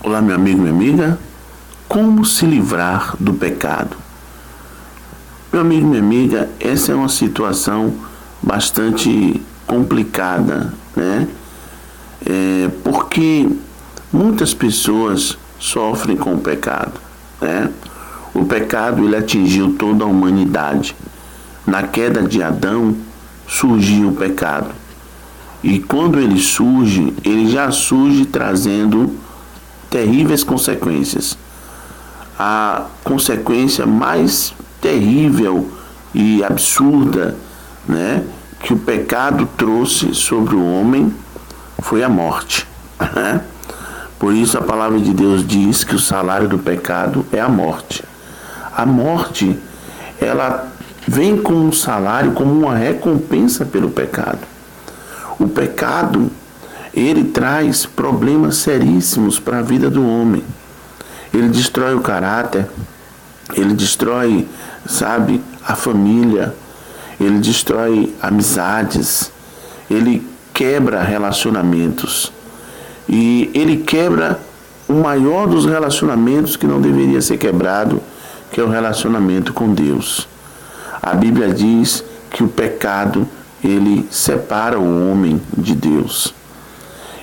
Olá, meu amigo, minha amiga. Como se livrar do pecado? Meu amigo, minha amiga, essa é uma situação bastante complicada, né? Porque muitas pessoas sofrem com o pecado, né? O pecado, ele atingiu toda a humanidade. Na queda de Adão, surgiu o pecado. E quando ele surge, ele já surge trazendo terríveis consequências. A consequência mais terrível e absurda, né, que o pecado trouxe sobre o homem foi a morte, né? Por isso a palavra de Deus diz que o salário do pecado é a morte. A morte, ela vem como um salário, como uma recompensa pelo pecado. O pecado, ele traz problemas seríssimos para a vida do homem. Ele destrói o caráter, ele destrói, a família, ele destrói amizades, ele quebra relacionamentos. E ele quebra o maior dos relacionamentos que não deveria ser quebrado, que é o relacionamento com Deus. A Bíblia diz que o pecado, ele separa o homem de Deus.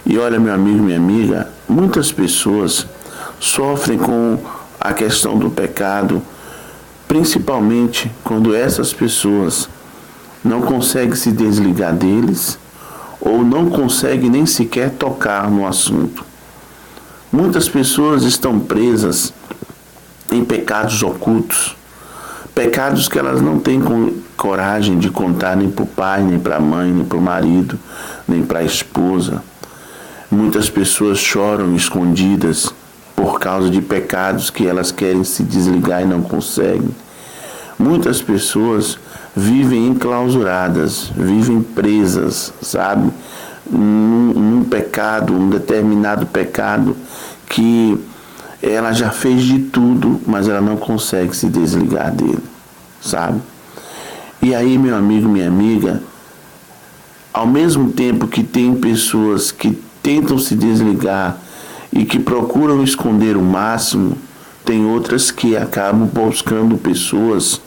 E olha, meu amigo, minha amiga, muitas pessoas sofrem com a questão do pecado, principalmente quando essas pessoas não conseguem se desligar deles ou não conseguem nem sequer tocar no assunto. Muitas pessoas estão presas em pecados ocultos, pecados que elas não têm coragem de contar nem para o pai, nem para a mãe, nem para o marido, nem para a esposa. Muitas pessoas choram escondidas por causa de pecados que elas querem se desligar e não conseguem. Muitas pessoas vivem enclausuradas, vivem presas, num pecado, um determinado pecado que ela já fez de tudo, mas ela não consegue se desligar dele, E aí, meu amigo, minha amiga, ao mesmo tempo que tem pessoas que tentam se desligar e que procuram esconder o máximo, tem outras que acabam buscando pessoas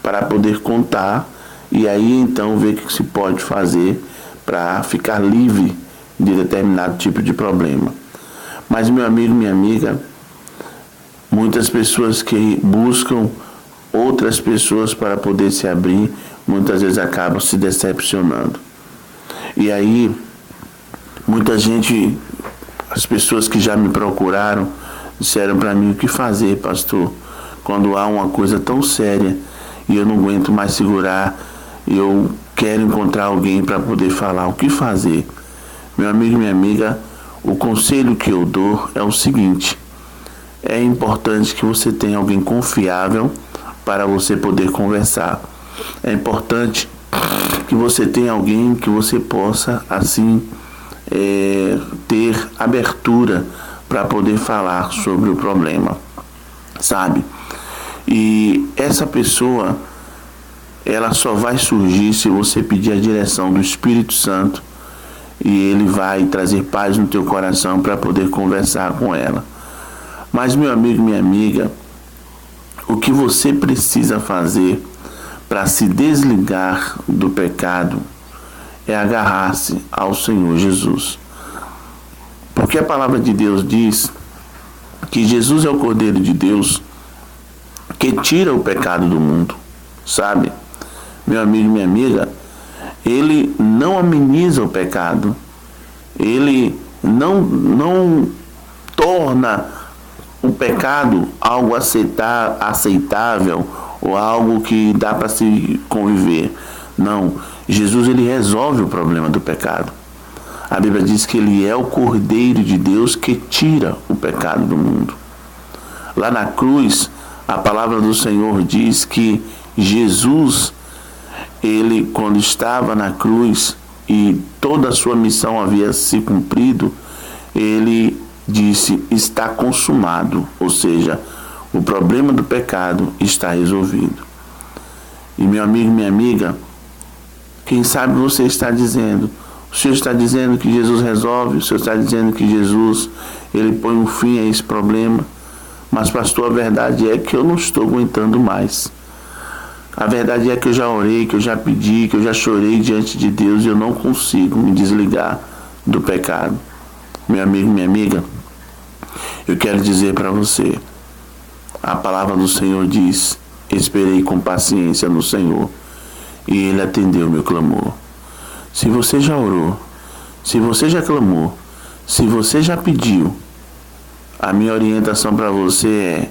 para poder contar e aí então ver o que se pode fazer para ficar livre de determinado tipo de problema. Mas, meu amigo, minha amiga, muitas pessoas que buscam outras pessoas para poder se abrir, muitas vezes acabam se decepcionando. E aí, muita gente, as pessoas que já me procuraram, disseram para mim: o que fazer, pastor, quando há uma coisa tão séria e eu não aguento mais segurar, e eu quero encontrar alguém para poder falar. O que fazer? Meu amigo e minha amiga, o conselho que eu dou é o seguinte: é importante que você tenha alguém confiável para você poder conversar. É importante que você tenha alguém que você possa, assim, ter abertura para poder falar sobre o problema, E essa pessoa, ela só vai surgir se você pedir a direção do Espírito Santo, e ele vai trazer paz no teu coração para poder conversar com ela. Mas, meu amigo, minha amiga, o que você precisa fazer para se desligar do pecado é agarrar-se ao Senhor Jesus. Porque a palavra de Deus diz que Jesus é o Cordeiro de Deus que tira o pecado do mundo, Meu amigo, minha amiga, ele não ameniza o pecado, ele não torna o pecado algo aceitável ou algo que dá para se conviver. Não, Jesus, ele resolve o problema do pecado. A Bíblia diz que ele é o Cordeiro de Deus que tira o pecado do mundo. Lá na cruz, a palavra do Senhor diz que Jesus, ele, quando estava na cruz e toda a sua missão havia se cumprido, ele disse: está consumado, ou seja, o problema do pecado está resolvido. E, meu amigo, minha amiga, quem sabe você está dizendo: O Senhor está dizendo que Jesus resolve, o Senhor está dizendo que Jesus, ele põe um fim a esse problema. Mas, pastor, a verdade é que eu não estou aguentando mais. A verdade é que eu já orei, que eu já pedi, que eu já chorei diante de Deus e eu não consigo me desligar do pecado. Meu amigo, minha amiga, eu quero dizer para você, a palavra do Senhor diz: esperei com paciência no Senhor e Ele atendeu meu clamor. Se você já orou, se você já clamou, se você já pediu, a minha orientação para você é: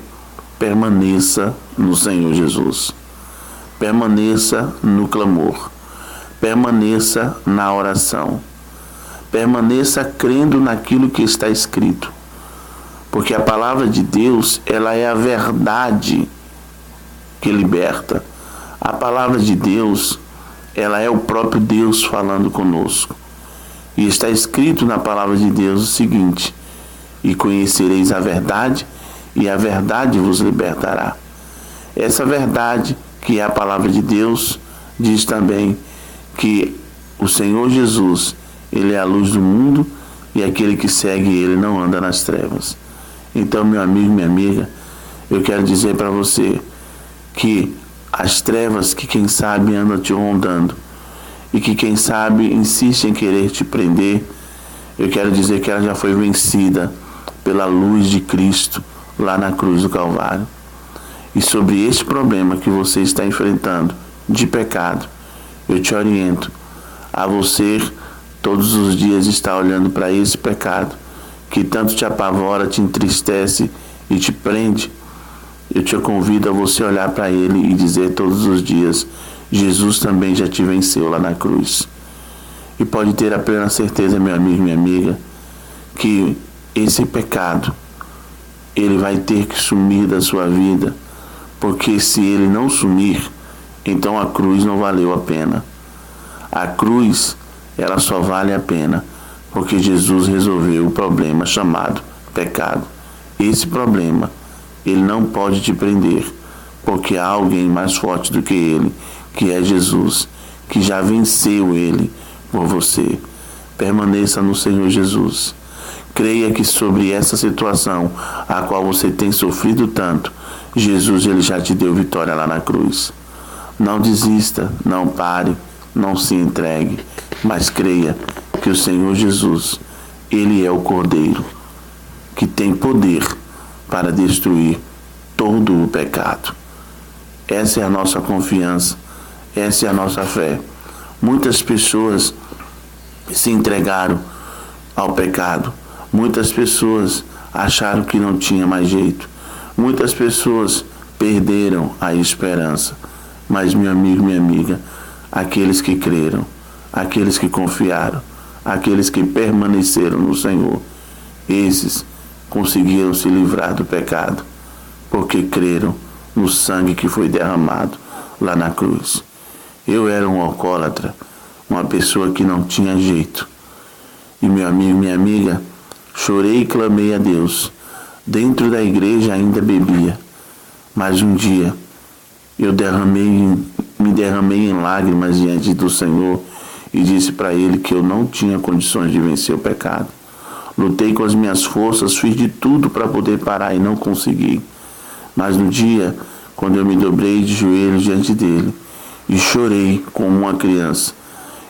permaneça no Senhor Jesus. Permaneça no clamor. Permaneça na oração. Permaneça crendo naquilo que está escrito. Porque a palavra de Deus, ela é a verdade que liberta. A palavra de Deus, ela é o próprio Deus falando conosco. E está escrito na palavra de Deus o seguinte: e conhecereis a verdade, e a verdade vos libertará. Essa verdade, que é a palavra de Deus, diz também que o Senhor Jesus, Ele é a luz do mundo, e aquele que segue Ele não anda nas trevas. Então, meu amigo, minha amiga, eu quero dizer para você que as trevas que quem sabe andam te rondando e que quem sabe insiste em querer te prender, eu quero dizer que ela já foi vencida pela luz de Cristo lá na cruz do Calvário. E sobre este problema que você está enfrentando de pecado, eu te oriento a você todos os dias estar olhando para esse pecado que tanto te apavora, te entristece e te prende. Eu te convido a você olhar para ele e dizer todos os dias: Jesus também já te venceu lá na cruz. E pode ter a plena certeza, meu amigo, minha amiga, que esse pecado, ele vai ter que sumir da sua vida, porque se ele não sumir, então a cruz não valeu a pena. A cruz, ela só vale a pena porque Jesus resolveu o problema chamado pecado. Esse problema, ele não pode te prender, porque há alguém mais forte do que ele, que é Jesus, que já venceu ele por você. Permaneça no Senhor Jesus. Creia que sobre essa situação a qual você tem sofrido tanto, Jesus, ele já te deu vitória lá na cruz. Não desista, não pare, não se entregue, mas creia que o Senhor Jesus, ele é o Cordeiro que tem poder para destruir todo o pecado. Essa é a nossa confiança, essa é a nossa fé. Muitas pessoas se entregaram ao pecado, muitas pessoas acharam que não tinha mais jeito, muitas pessoas perderam a esperança. Mas, meu amigo, minha amiga, aqueles que creram, aqueles que confiaram, aqueles que permaneceram no Senhor, esses conseguiram se livrar do pecado, porque creram no sangue que foi derramado lá na cruz. Eu era um alcoólatra, uma pessoa que não tinha jeito. E, meu amigo, minha amiga, chorei e clamei a Deus. Dentro da igreja ainda bebia, mas um dia eu me derramei em lágrimas diante do Senhor e disse para Ele que eu não tinha condições de vencer o pecado. Lutei com as minhas forças, fiz de tudo para poder parar e não consegui. Mas no dia, quando eu me dobrei de joelhos diante dele e chorei como uma criança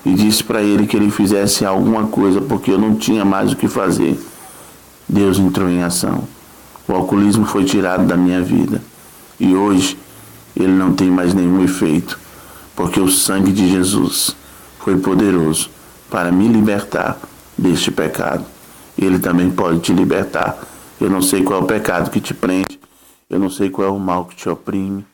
e disse para Ele que Ele fizesse alguma coisa porque eu não tinha mais o que fazer, Deus entrou em ação. O alcoolismo foi tirado da minha vida e hoje ele não tem mais nenhum efeito, porque o sangue de Jesus foi poderoso para me libertar deste pecado. Ele também pode te libertar. Eu não sei qual é o pecado que te prende, eu não sei qual é o mal que te oprime,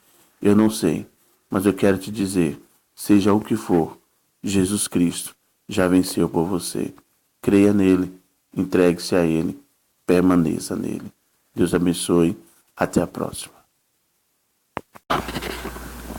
eu não sei, mas eu quero te dizer, seja o que for, Jesus Cristo já venceu por você. Creia nele, entregue-se a ele, permaneça nele. Deus abençoe, até a próxima.